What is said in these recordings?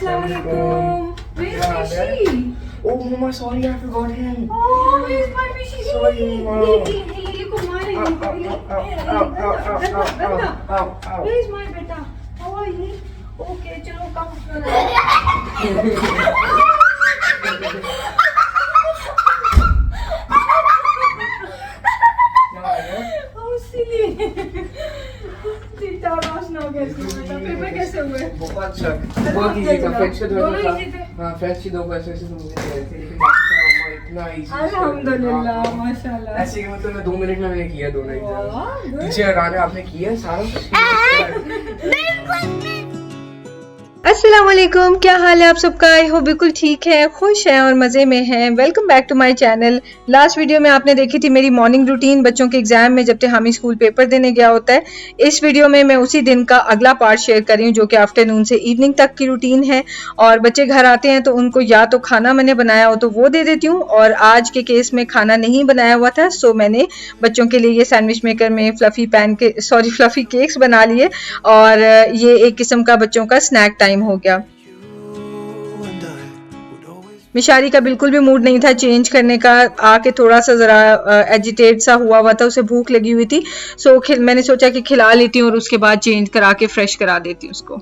Assalamualaikum. Where's Mishi? Oh, Mama, sorry, I forgot him. Oh, where's my Mishi? Sorry, Mama. Where's my beta? How are you? Okay, chalo come. Oh, silly. Paper कैसे हुए? बहुत अच्छा, बहुत easy था। French का दोनों easy थे। हाँ, फ्रेंच की 2 क्वेश्चन से मुझे दे रहे थे, लेकिन बाकी का मम्मा इतना इजी। अल्हम्दुलिल्लाह, माशाल्लाह। ऐसे कि मतलब मैं 2 मिनट में मैंने किया दोनों एग्जाम। वाह, good। पीछे हटाने आपने किया सारा कुछ। अस्सलामुअलैकुम, क्या हाल है आप सबका? आई हो बिल्कुल ठीक है, खुश हैं और मज़े में हैं। Welcome back to my channel. Last video में आपने देखी थी मेरी मॉर्निंग रूटीन बच्चों के एग्जाम में जब हामी स्कूल पेपर देने गया होता है। इस वीडियो में मैं उसी दिन का अगला पार्ट शेयर कर रही हूँ जो कि आफ्टरनून से इवनिंग तक की रूटीन है। और बच्चे घर आते हैं तो उनको या तो खाना मैंने बनाया हो तो वो दे देती हूँ, और आज के केस में खाना नहीं बनाया हुआ था, सो मैंने बच्चों के लिए ये सैंडविच मेकर में फ्लफी केक्स बना लिए, और ये एक किस्म का बच्चों का स्नैक टाइम हो गया। मिशारी का बिल्कुल भी मूड नहीं था चेंज करने का, आके थोड़ा सा जरा एजिटेट सा हुआ था, उसे भूख लगी हुई थी। सो मैंने सोचा कि खिला लेती हूँ और उसके बाद चेंज करा के फ्रेश करा देती हूँ उसको।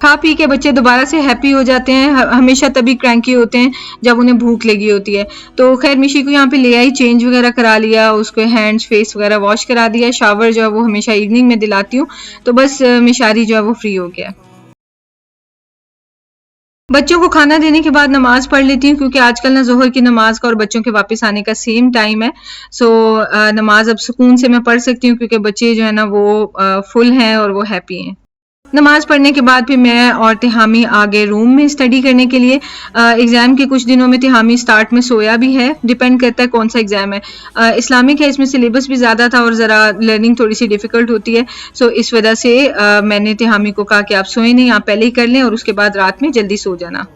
खा पी के बच्चे दोबारा से हैप्पी हो जाते हैं, हमेशा तभी क्रैंकी होते हैं जब उन्हें भूख लगी होती है। तो खैर मिशी को यहाँ पे ले आई, चेंज वगैरह करा लिया, उसको हैंड्स फेस वगैरह वॉश करा दिया। शावर जो है वो हमेशा इवनिंग में दिलाती हूँ, तो बस मिशारी जो है वो फ्री हो गया। बच्चों को खाना देने के बाद नमाज पढ़ लेती हूँ, क्योंकि आजकल ना जोहर की नमाज का और बच्चों के वापस आने का सेम टाइम है। सो नमाज अब सुकून से मैं पढ़ सकती हूँ, क्योंकि बच्चे जो है ना वो फुल हैं और वो हैप्पी हैं। नमाज पढ़ने के बाद फिर मैं और तिहामी आ गए रूम में स्टडी करने के लिए। एग्ज़ाम के कुछ दिनों में तिहामी स्टार्ट में सोया भी है, डिपेंड करता है कौन सा एग्ज़ाम है। इस्लामिक है, इसमें सिलेबस भी ज़्यादा था और ज़रा लर्निंग थोड़ी सी डिफ़िकल्ट होती है। सो इस वजह से मैंने तिहामी को कहा कि आप सोए नहीं, आप पहले ही कर लें और उसके बाद रात में जल्दी सो जाना।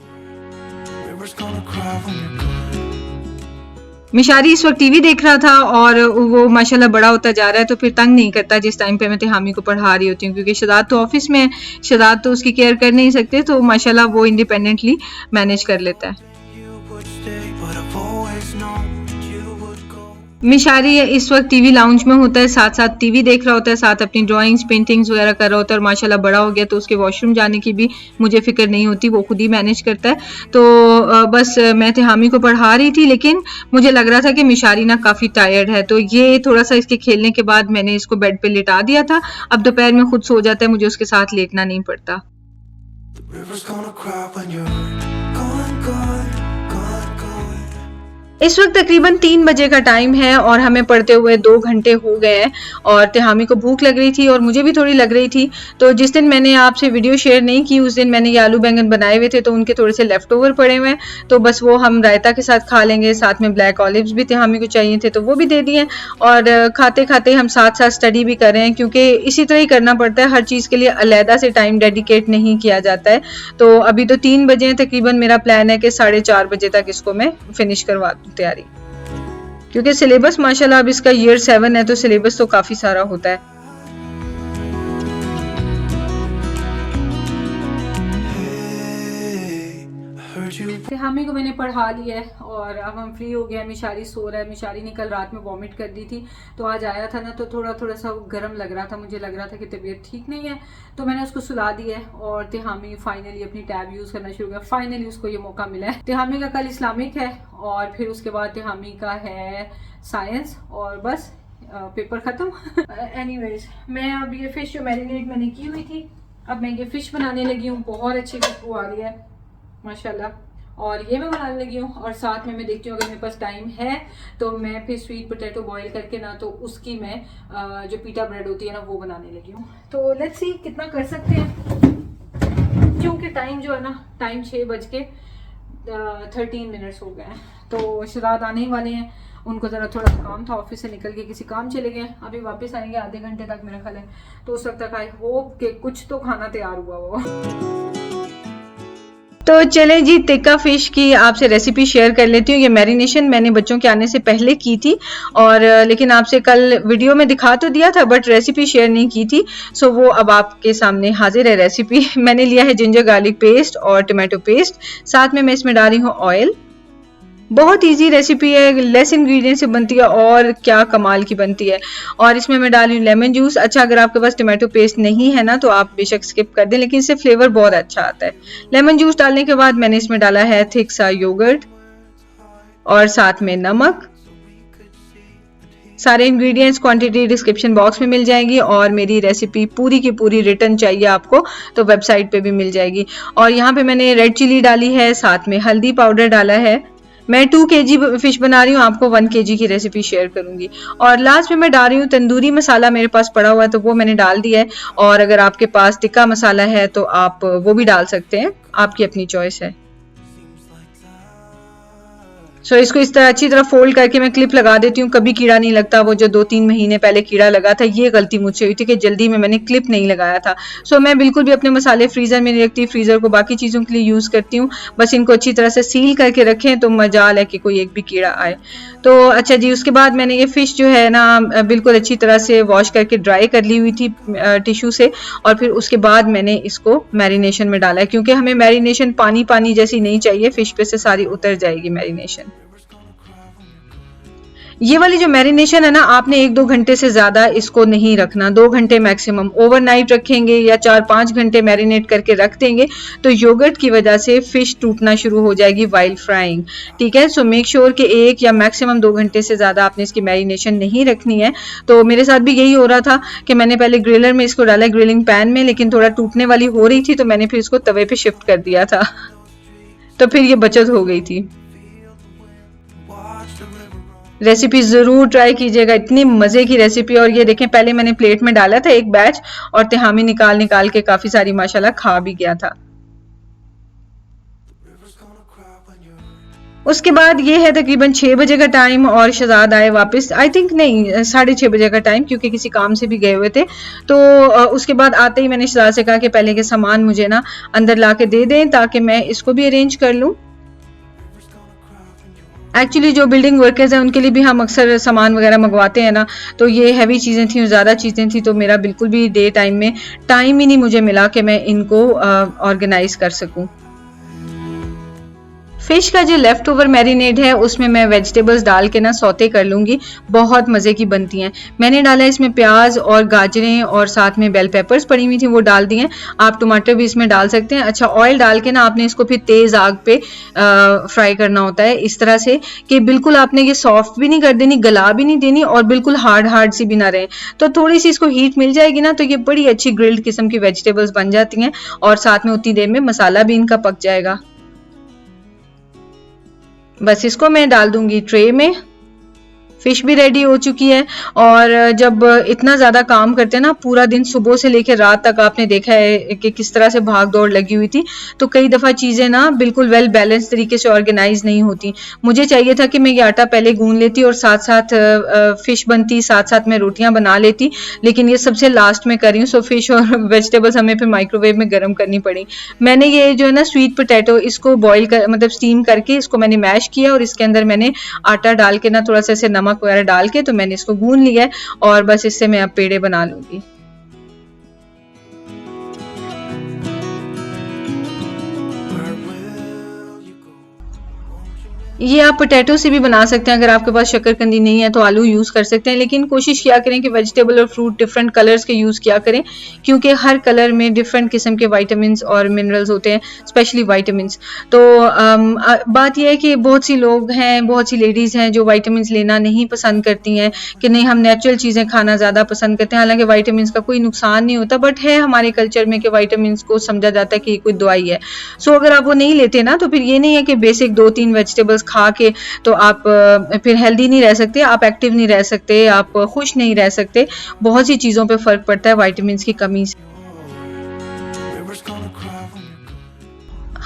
मिशारी इस वक्त टीवी देख रहा था और वो माशाल्लाह बड़ा होता जा रहा है, तो फिर तंग नहीं करता जिस टाइम पे मैं तिहामी को पढ़ा रही होती हूँ, क्योंकि शदाद तो ऑफिस में है, शदाद तो उसकी केयर कर नहीं सकते, तो माशाल्लाह वो इंडिपेंडेंटली मैनेज कर लेता है। मिशारी इस वक्त टीवी लाउंज में होता है, साथ साथ टीवी देख रहा होता है, साथ अपनी ड्राइंग्स पेंटिंग्स वगैरह कर रहा होता है, और माशाल्लाह बड़ा हो गया तो उसके वॉशरूम जाने की भी मुझे फिक्र नहीं होती, वो खुद ही मैनेज करता है। तो बस मैं तिहामी को पढ़ा रही थी, लेकिन मुझे लग रहा था कि मिशारी ना काफ़ी टायर्ड है, तो ये थोड़ा सा इसके खेलने के बाद मैंने इसको बेड पे लिटा दिया था। अब दोपहर में खुद सो जाता है, मुझे उसके साथ लेटना नहीं पड़ता। इस वक्त तकरीबन 3 बजे का टाइम है और हमें पढ़ते हुए 2 घंटे हो गए हैं, और तिहामी को भूख लग रही थी और मुझे भी थोड़ी लग रही थी। तो जिस दिन मैंने आपसे वीडियो शेयर नहीं की उस दिन मैंने ये आलू बैंगन बनाए हुए थे, तो उनके थोड़े से लेफ्ट ओवर पड़े हुए हैं, तो बस वो हम रायता के साथ खा लेंगे। साथ में ब्लैक ऑलिव्स भी तिहामी को चाहिए थे, तो वो भी दे दिए, और खाते खाते हम साथ साथ स्टडी भी कर रहे हैं, क्योंकि इसी तरह ही करना पड़ता है, हर चीज़ के लिए अलहदा से टाइम डेडिकेट नहीं किया जाता है। तो अभी तो 3 बजे हैं तकरीबन, मेरा प्लान है कि 4:30 बजे तक इसको मैं फिनिश करवा दूँ तैयारी, क्योंकि सिलेबस माशाल्लाह अब इसका ईयर 7 है, तो सिलेबस तो काफ़ी सारा होता है। तिहामी को मैंने पढ़ा लिया है और अब हम फ्री हो गए हैं। मिशारी सो रहा है। मिशारी ने कल रात में वॉमिट कर दी थी, तो आज आया था ना तो थोड़ा सा गर्म लग रहा था, मुझे लग रहा था कि तबीयत ठीक नहीं है, तो मैंने उसको सुला दिया है। और तिहामी फाइनली अपनी टैब यूज़ करना शुरू किया, फाइनली उसको ये मौका मिला है। तिहामी का कल इस्लामिक है और फिर उसके बाद तिहामी का है साइंस, और बस पेपर ख़त्म। एनीवेज मैं अब ये फ़िश जो मैरिनेट मैंने की हुई थी, अब मैं ये फ़िश बनाने लगी हूँ। बहुत अच्छी खुशबू आ रही है माशाल्लाह, और ये मैं बनाने लगी हूँ। और साथ में मैं देखती हूँ अगर मेरे पास टाइम है तो मैं फिर स्वीट पोटैटो बॉईल करके ना तो उसकी मैं जो पीटा ब्रेड होती है ना वो बनाने लगी हूँ। तो लेट्स सी कितना कर सकते हैं, क्योंकि टाइम जो है ना टाइम 6:13 हो गए हैं, तो शराद आने ही वाले हैं। उनको ज़रा थोड़ा सा काम था, ऑफिस से निकल के किसी काम चले गए, अभी वापस आएंगे आधे घंटे तक मेरा ख्याल है, तो उस वक्त तक आई होप कि कुछ तो खाना तैयार हुआ हो। तो चलें जी, टिक्का फिश की आपसे रेसिपी शेयर कर लेती हूँ। ये मैरिनेशन मैंने बच्चों के आने से पहले की थी और लेकिन आपसे कल वीडियो में दिखा तो दिया था बट रेसिपी शेयर नहीं की थी। सो वो अब आपके सामने हाजिर है रेसिपी। मैंने लिया है जिंजर गार्लिक पेस्ट और टमाटो पेस्ट, साथ में मैं इसमें डाल रही हूँ ऑयल। बहुत इजी रेसिपी है, लेस इंग्रेडिएंट से बनती है और क्या कमाल की बनती है। और इसमें मैं डाल रही हूँ लेमन जूस। अच्छा, अगर आपके पास टमाटो पेस्ट नहीं है ना तो आप बेशक स्किप कर दें, लेकिन इससे फ्लेवर बहुत अच्छा आता है। लेमन जूस डालने के बाद मैंने इसमें डाला है थिक सा योगर्ट और साथ में नमक। सारे इंग्रेडिएंट्स क्वांटिटी डिस्क्रिप्शन बॉक्स में मिल जाएगी और मेरी रेसिपी पूरी की पूरी रिटर्न चाहिए आपको तो वेबसाइट पे भी मिल जाएगी। और यहाँ पे मैंने रेड चिली डाली है, साथ में हल्दी पाउडर डाला है। मैं 2 kg फिश बना रही हूँ, आपको 1 kg की रेसिपी शेयर करूंगी। और लास्ट में मैं डाल रही हूँ तंदूरी मसाला, मेरे पास पड़ा हुआ है तो वो मैंने डाल दिया है। और अगर आपके पास टिक्का मसाला है तो आप वो भी डाल सकते हैं, आपकी अपनी चॉइस है। सो इसको इस तरह अच्छी तरह फोल्ड करके मैं क्लिप लगा देती हूँ, कभी कीड़ा नहीं लगता। वो जो 2-3 महीने पहले कीड़ा लगा था, ये गलती मुझसे हुई थी कि जल्दी में मैंने क्लिप नहीं लगाया था। सो मैं बिल्कुल भी अपने मसाले फ्रीजर में नहीं रखती, फ्रीजर को बाकी चीज़ों के लिए यूज़ करती हूँ। बस इनको अच्छी तरह से सील करके रखें तो मजाल है कि कोई एक भी कीड़ा आए। तो अच्छा जी, उसके बाद मैंने ये फ़िश जो है ना बिल्कुल अच्छी तरह से वॉश करके ड्राई कर ली हुई थी टिश्यू से, और फिर उसके बाद मैंने इसको मैरिनेशन में डाला है, क्योंकि हमें मैरिनेशन पानी पानी जैसी नहीं चाहिए, फ़िश पे से सारी उतर जाएगी मैरिनेशन। ये वाली जो मैरिनेशन है ना, आपने 1-2 घंटे से ज़्यादा इसको नहीं रखना, 2 घंटे मैक्सिमम। ओवरनाइट रखेंगे या 4-5 घंटे मैरिनेट करके रख देंगे तो योगर्ट की वजह से फ़िश टूटना शुरू हो जाएगी वाइल फ्राइंग। ठीक है, सो मेक श्योर कि 1 या मैक्सिमम 2 घंटे से ज़्यादा आपने इसकी मैरिनेशन नहीं रखनी है। तो मेरे साथ भी यही हो रहा था कि मैंने पहले ग्रिलर में इसको डाला, ग्रिलिंग पैन में, लेकिन थोड़ा टूटने वाली हो रही थी तो मैंने फिर इसको तवे पे शिफ्ट कर दिया था तो फिर ये बचत हो गई थी। रेसिपी ज़रूर ट्राई कीजिएगा, इतनी मज़े की रेसिपी। और ये देखें, पहले मैंने प्लेट में डाला था एक बैच और तिहामी निकाल निकाल के काफ़ी सारी माशाल्लाह खा भी गया था। उसके बाद ये है तकरीबन 6 बजे का टाइम और शहजाद आए वापस, आई थिंक नहीं 6:30 बजे का टाइम, क्योंकि किसी काम से भी गए हुए थे। तो उसके बाद आते ही मैंने शहजाद से कहा कि पहले के सामान मुझे ना अंदर ला के दे दें ताकि मैं इसको भी अरेंज कर लूँ। एक्चुअली जो बिल्डिंग वर्कर्स हैं उनके लिए भी हम अक्सर सामान वगैरह मंगवाते हैं ना, तो ये हैवी चीज़ें थी, ज़्यादा चीज़ें थी, तो मेरा बिल्कुल भी डे टाइम में टाइम ही नहीं मुझे मिला कि मैं इनको ऑर्गेनाइज कर सकूं। फिश का जो लेफ्ट ओवर मैरिनेट है उसमें मैं वेजिटेबल्स डाल के ना सौते कर लूँगी, बहुत मज़े की बनती हैं। मैंने डाला इसमें प्याज और गाजरें और साथ में बेल पेपर्स पड़ी हुई थी, वो डाल दिए। आप टमाटर भी इसमें डाल सकते हैं। अच्छा, ऑयल डाल के ना आपने इसको फिर तेज़ आग पे फ्राई करना होता है, इस तरह से कि बिल्कुल आपने ये सॉफ्ट भी नहीं कर देनी, गला भी नहीं देनी और बिल्कुल हार्ड सी भी ना रहे। तो थोड़ी सी इसको हीट मिल जाएगी ना तो ये बड़ी अच्छी ग्रिल्ड किस्म की वेजिटेबल्स बन जाती हैं और साथ में उतनी देर में मसाला भी इनका पक जाएगा। बस इसको मैं डाल दूंगी ट्रे में। फिश भी रेडी हो चुकी है। और जब इतना ज़्यादा काम करते हैं ना, पूरा दिन सुबह से लेकर रात तक आपने देखा है कि किस तरह से भाग दौड़ लगी हुई थी, तो कई दफ़ा चीज़ें ना बिल्कुल वेल बैलेंस तरीके से ऑर्गेनाइज नहीं होती। मुझे चाहिए था कि मैं ये आटा पहले गूंद लेती और साथ साथ फ़िश बनती, साथ साथ मैं रोटियां बना लेती, लेकिन ये सबसे लास्ट में कर रही हूँ। सो फिश और वेजिटेबल्स हमें फिर माइक्रोवेव में गर्म करनी पड़ी। मैंने ये जो है ना स्वीट पोटैटो, इसको बॉईल कर मतलब स्टीम करके इसको मैंने मैश किया और इसके अंदर मैंने आटा डाल के ना थोड़ा सा ऐसे नमक वगैरह डाल के तो मैंने इसको गूंद लिया है और बस इससे मैं अब पेड़े बना लूंगी। ये आप पोटैटो से भी बना सकते हैं, अगर आपके पास शक्करकंदी नहीं है तो आलू यूज़ कर सकते हैं, लेकिन कोशिश किया करें कि वेजिटेबल और फ्रूट डिफरेंट कलर्स के यूज़ किया करें, क्योंकि हर कलर में डिफरेंट किस्म के विटामिन्स और मिनरल्स होते हैं, स्पेशली विटामिन्स। तो बात यह है कि बहुत सी लोग हैं, बहुत सी लेडीज़ हैं जो विटामिन्स लेना नहीं पसंद करती हैं कि नहीं हम नेचुरल चीज़ें खाना ज़्यादा पसंद करते हैं। हालांकि विटामिन्स का कोई नुकसान नहीं होता, बट है हमारे कल्चर में कि विटामिन्स को समझा जाता है कि कोई दवाई है। सो अगर आप वो नहीं लेते ना तो फिर ये नहीं है कि बेसिक 2-3 वेजिटेबल्स खा के तो आप फिर हेल्दी नहीं रह सकते, आप एक्टिव नहीं रह सकते, आप खुश नहीं रह सकते। बहुत सी चीज़ों पे फ़र्क पड़ता है विटामिन्स की कमी से।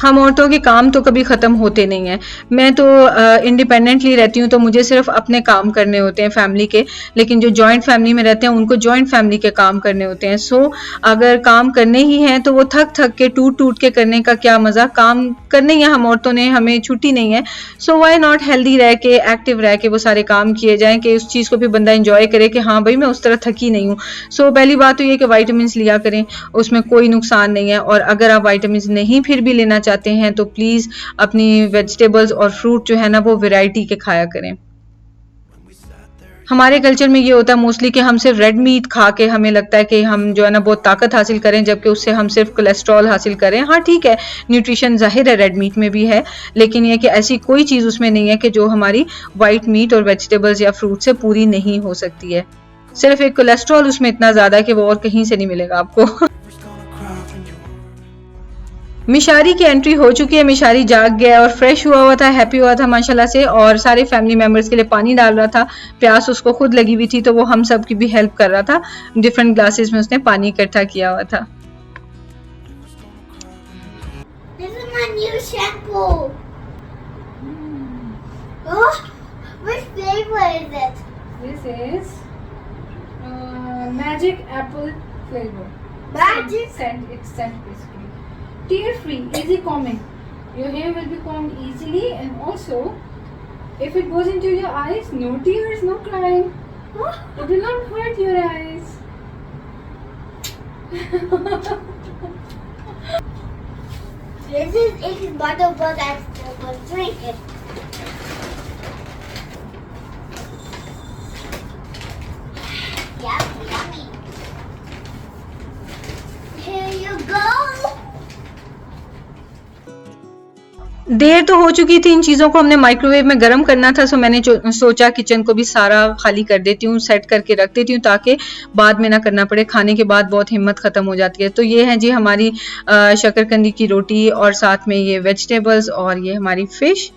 हम औरतों के काम तो कभी ख़त्म होते नहीं हैं। मैं तो इंडिपेंडेंटली रहती हूँ, तो मुझे सिर्फ अपने काम करने होते हैं फैमिली के, लेकिन जो जॉइंट फैमिली में रहते हैं उनको जॉइंट फैमिली के काम करने होते हैं। सो अगर काम करने ही हैं तो वो थक थक के टूट टूट के करने का क्या मज़ा। काम करने ही है हम औरतों ने, हमें छुट्टी नहीं है। सो वाई नॉट हेल्दी रह के, एक्टिव रह के वो सारे काम किए जाएँ कि उस चीज़ को भी बंदा इंजॉय करे कि हाँ भाई मैं उस तरह थकी नहीं हूँ। सो पहली बात तो ये कि वाइटामिन लिया करें, उसमें कोई नुकसान नहीं है। और अगर आप वाइटामिन नहीं फिर भी लेना चाहते हैं तो प्लीज़ अपनी वेजिटेबल्स और फ्रूट जो है ना वो वैरायटी के खाया करें। हमारे कल्चर में ये होता है मोस्टली कि हम सिर्फ रेड मीट खा के हमें लगता है कि हम जो है ना बहुत ताकत हासिल करें, जबकि उससे हम सिर्फ कोलेस्ट्रॉल हासिल करें। हाँ ठीक है, न्यूट्रिशन ज़ाहिर है रेड मीट में भी है, लेकिन ये कि ऐसी कोई चीज़ उसमें नहीं है कि जो हमारी वाइट मीट और वेजिटेबल्स या फ्रूट से पूरी नहीं हो सकती है। सिर्फ एक कोलेस्ट्रॉल उसमें इतना ज़्यादा है कि वो और कहीं से नहीं मिलेगा आपको। मिशारी की एंट्री हो चुकी है। मिशारी जाग गया और फ्रेश हुआ था, हैप्पी हुआ था माशाल्लाह से, और सारे फैमिली मेम्बर्स के लिए पानी डाल रहा था। प्यास उसको खुद लगी हुई थी तो वो हम सब की भी हेल्प कर रहा था। डिफरेंट ग्लासेस में उसने पानी इकट्ठा किया हुआ था। This is my new shampoo. Oh, which flavor is it? This is magic apple flavor. Magic? Scent. It's scent basically. Tear free, easy combing. Your hair will be combed easily, and also, if it goes into your eyes, no tears, no crying. It will not hurt your eyes. This is it is butter, but I still will drink it. Yummy, yummy. Here you go. देर तो हो चुकी थी, इन चीज़ों को हमने microwave में गर्म करना था। सो मैंने सोचा किचन को भी सारा खाली कर देती हूँ, सेट करके रख देती हूँ ताकि बाद में ना करना पड़े। खाने के बाद बहुत हिम्मत ख़त्म हो जाती है। तो ये है जी हमारी शकरकंदी की रोटी, और साथ में ये वेजिटेबल्स, और ये हमारी फ़िश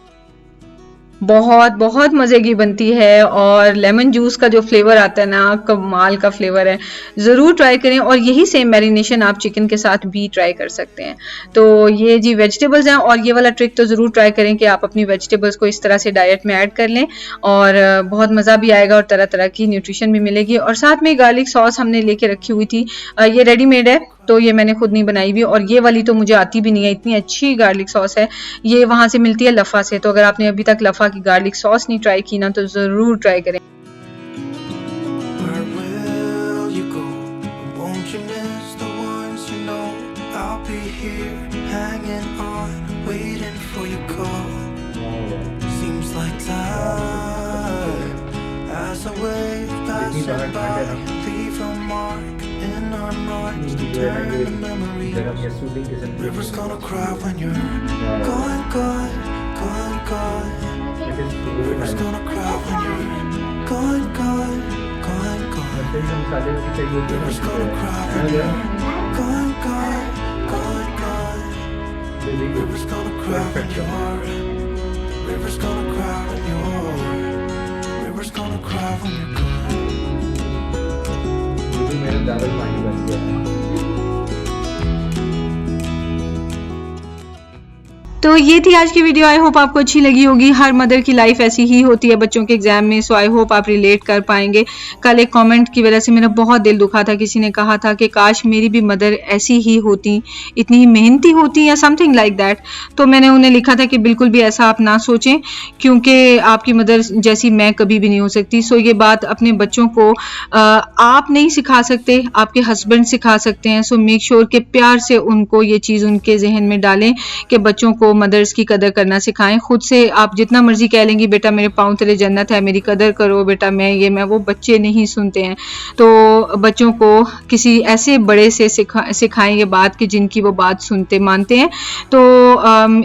बहुत बहुत मज़े की बनती है। और लेमन जूस का जो फ्लेवर आता है ना, कमाल का फ्लेवर है, ज़रूर ट्राई करें। और यही सेम मैरिनेशन आप चिकन के साथ भी ट्राई कर सकते हैं। तो ये जी वेजिटेबल्स हैं, और ये वाला ट्रिक तो ज़रूर ट्राई करें कि आप अपनी वेजिटेबल्स को इस तरह से डाइट में ऐड कर लें, और बहुत मज़ा भी आएगा और तरह तरह की न्यूट्रिशन भी मिलेगी। और साथ में गार्लिक सॉस हमने लेके रखी हुई थी, ये रेडीमेड है तो ये मैंने खुद नहीं बनाई हुई, और ये वाली तो मुझे आती भी नहीं है, इतनी अच्छी गार्लिक सॉस है। ये वहाँ से मिलती है लफ़ा से। तो अगर आपने अभी तक लफ़ा की गार्लिक सॉस नहीं ट्राई की ना तो ज़रूर ट्राई करें। Where will you go? Won't you miss the ones you know? I'll be here hanging on, waiting for your call. Seems like time as I wave passing by, leave a mark in our minds to turn to memories. River's gonna cry when you're gone, gone, gone, gone. River's gonna cry when you're gone, gone, gone, gone. River's gonna cry when you're gone, gone, gone, gone. River's gonna cry when you're. River's gonna cry when you're. River's gonna cry when you're gone. तो ये थी आज की video. I hope आपको अच्छी लगी होगी। Her mother की लाइफ ऐसी ही होती है बच्चों के एग्जाम में, सो आई होप आप रिलेट कर पाएंगे। कल एक कमेंट की वजह से मेरा बहुत दिल दुखा था। किसी ने कहा था कि काश मेरी भी मदर ऐसी ही होती, इतनी ही मेहनती होती, या समथिंग लाइक दैट। तो मैंने उन्हें लिखा था कि बिल्कुल भी ऐसा आप ना सोचें, क्योंकि आपकी मदर जैसी मैं कभी भी नहीं हो सकती। सो ये बात अपने बच्चों को आप नहीं सिखा सकते, आपके हस्बैंड सिखा सकते हैं। सो मेक श्योर कि प्यार से उनको ये चीज़ उनके जहन में डालें कि बच्चों को मदर्स की कदर करना सिखाएं। खुद से आप जितना मर्जी कह लेंगी बेटा मेरे पाँव तले जन्नत है, मेरी कदर करो बेटा, मैं वो बच्चे नहीं सुनते हैं। तो बच्चों को किसी ऐसे बड़े से सिखाएं ये बात कि जिनकी वो बात सुनते मानते हैं। तो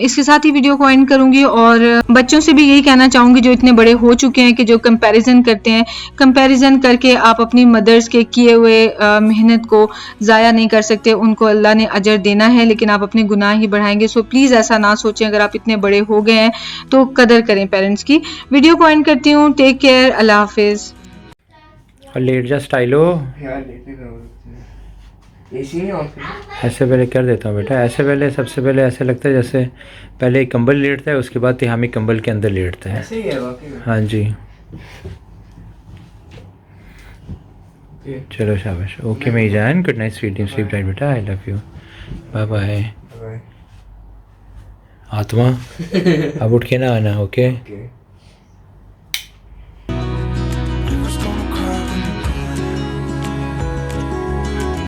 इसके साथ ही वीडियो को एंड करूंगी, और बच्चों से भी यही कहना चाहूँगी जो इतने बड़े हो चुके हैं कि जो कंपैरिजन करते हैं, कंपैरिजन करके आप अपनी मदर्स के किए हुए मेहनत को ज़ाया नहीं कर सकते। उनको अल्लाह ने अजर देना है, लेकिन आप अपने गुनाह ही बढ़ाएंगे। सो प्लीज़ ऐसा ना सोचें। अगर आप इतने बड़े हो गए हैं तो कदर करें पेरेंट्स की। वीडियो को एंड करती हूँ। टेक केयर, अल्लाह हाफिज़। और लेट जा स्टाइलो। यार लेटे रहो। एसी नहीं ऑन कर। ऐसे पहले कर देता हूँ बेटा, ऐसे पहले सबसे पहले ऐसे लगता है जैसे पहले कंबल लेटता है, उसके बाद तिहामी कंबल के अंदर लेटता है। ऐसे ही है वाकई में। हाँ जी, ओके चलो शाबाश। ओके मेरी जान, good night sweet dream, sleep tight बेटा, I love you, bye bye. Bye. आत्मा अब उठ के ना आना, ओके। ओके